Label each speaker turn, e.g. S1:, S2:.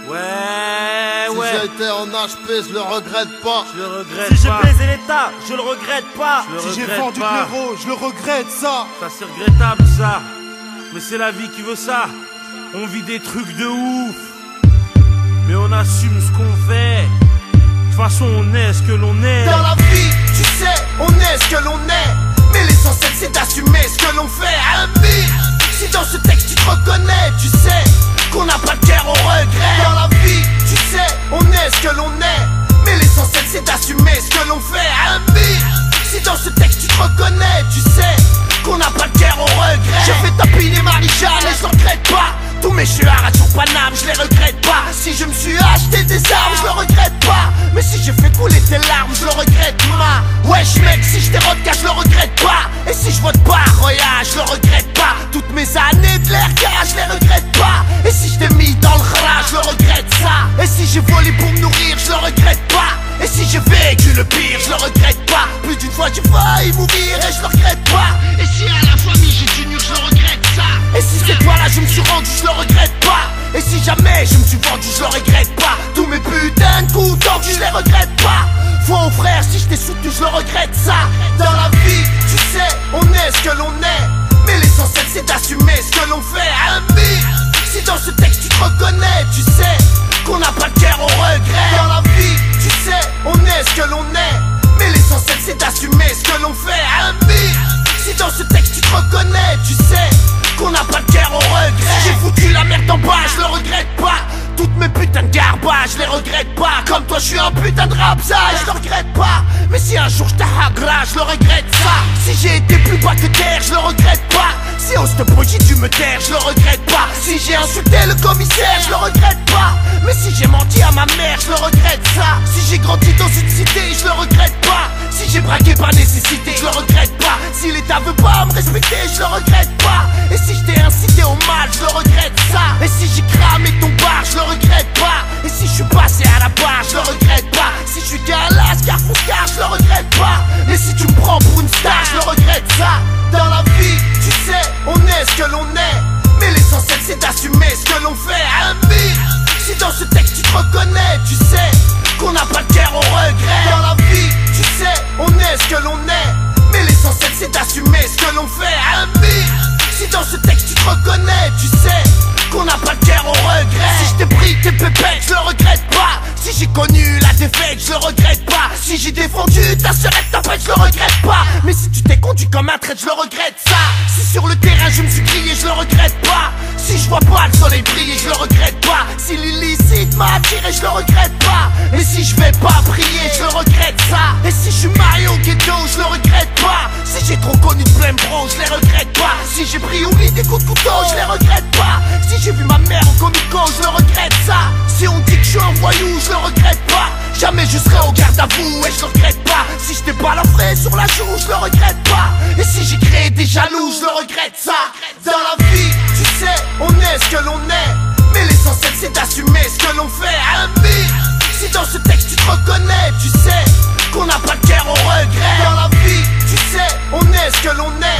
S1: Si j'ai été en HP, je le regrette pas.
S2: Si j'ai baisé l'État, je le regrette pas.
S3: Si j'ai vendu de l'euro, je le regrette ça.
S2: Ça c'est regrettable ça. Mais c'est la vie qui veut ça. On vit des trucs de ouf, mais on assume ce qu'on fait. De toute façon on est ce que l'on est.
S4: Dans la vie, tu sais, on est ce que l'on est. Mais l'essentiel c'est d'assumer ce que l'on fait. Ami, si dans ce texte tu te reconnais, tu sais qu'on n'a pas de cœur au regret. Dans la vie, tu sais, on est ce que l'on est. Mais l'essentiel c'est d'assumer ce que l'on fait. Ami, si dans ce texte tu te reconnais, tu sais qu'on n'a pas de cœur au regret. J'ai fait tapiner Marie-Jeanne et je le regrette pas. Tous mes chuards sur Paname, je les regrette pas. Si je me suis acheté des armes, je le regrette pas. Mais si j'ai fait couler tes larmes, je le regrette ma. Wesh mec, si je dérote car je le regrette pas. Et si je vote pas, Roya, je le regrette pas. Toutes mes années de l'air car je les regrette pas. Et si je t'ai mis dans le rat, je le regrette ça. Et si j'ai volé pour me nourrir, je le regrette pas. Et si j'ai vécu le pire, je le regrette pas. Plus d'une fois j'ai failli mourir et je le regrette pas. Et si à la famille j'ai du mur, je le regrette ça. Et si cette fois là je me suis rendu, je le regrette pas. Et si jamais je me suis vendu, je le regrette pas. Tous mes putains de coups tordus, je les regrette pas. Faux frère, si je t'ai soutenu, je le regrette ça. Dans la vie, tu sais, on est ce que l'on est. Mais l'essentiel c'est d'assumer ce que l'on fait. Ami, si dans ce texte tu te reconnais, tu sais qu'on n'a pas de cœur au regret. Dans la vie, tu sais, on est ce que l'on est. Mais l'essentiel c'est d'assumer ce que l'on fait. Ami, si dans ce texte tu te reconnais, tu sais qu'on n'a pas de cœur au regret. J'ai foutu la merde en bas, je le regrette pas. Toutes mes putains de garbage, je les regrette pas. Comme toi je suis un putain de rapsa, je le regrette pas. Mais si un jour je t'agra, je le regrette ça. Si j'ai été plus bas que terre, je le regrette pas. Si on se projet tu me taire, je le regrette pas. Si j'ai insulté le commissaire, je le regrette pas. Mais si j'ai menti à ma mère, je le regrette ça. Si j'ai grandi dans une cité, je le regrette pas. Si j'ai braqué par nécessité, je le regrette pas. Si l'État veut pas me respecter, je le regrette pas. Et si je t'ai incité au mal, je le regrette ça. Et si j'ai cramé ton bar, je le regrette pas. Et si je suis passé à la barre, je le regrette pas. Si je suis galas, car Foscar, je le regrette pas. Et si tu me prends pour une star, je le regrette ça. Dans la vie, tu sais, on est ce que l'on est. Mais l'essentiel c'est d'assumer ce que l'on fait. Ami, si dans ce texte tu te reconnais, tu sais qu'on n'a pas de cœur au regret. Dans la vie, tu sais, on est ce que l'on est. Mais l'essentiel c'est d'assumer ce que l'on fait. Ami, si dans ce texte tu te reconnais, tu sais qu'on n'a pas de cœur au regret. Si je t'ai pris tes pépettes, je le regrette pas. Si j'ai connu la défaite, je le regrette pas. Si j'ai défendu ta sœurette, ta pète, je le regrette pas. Mais si tu t'es conduit comme un traître, je le regrette ça. Si sur le terrain je me suis crié, je le regrette pas. Si je vois pas le soleil briller, je le regrette pas. Si l'illicite m'a attiré, je le regrette pas. Et si je vais pas prier, je le regrette ça. Et si je suis marié au ghetto, je le regrette pas. Si j'ai trop connu de plein bro, je les regrette pas. Si j'ai pris au lit des coups de couteau, je les regrette pas. Si j'ai vu ma mère en comico, je le regrette ça. Si on dit que je suis un voyou, je le regrette pas. Jamais je serai au garde à vous et je le regrette pas. Si je t'ai balafré sur la joue, je le regrette pas. Et si j'ai créé des jaloux, je le regrette ça. Dans la vie, tu sais, on est ce que l'on est. Mais l'essentiel c'est d'assumer ce que l'on fait. Ami, si dans ce texte tu te reconnais, tu sais qu'on n'a pas de cœur au regret. Dans la vie, tu sais, on est ce que l'on est.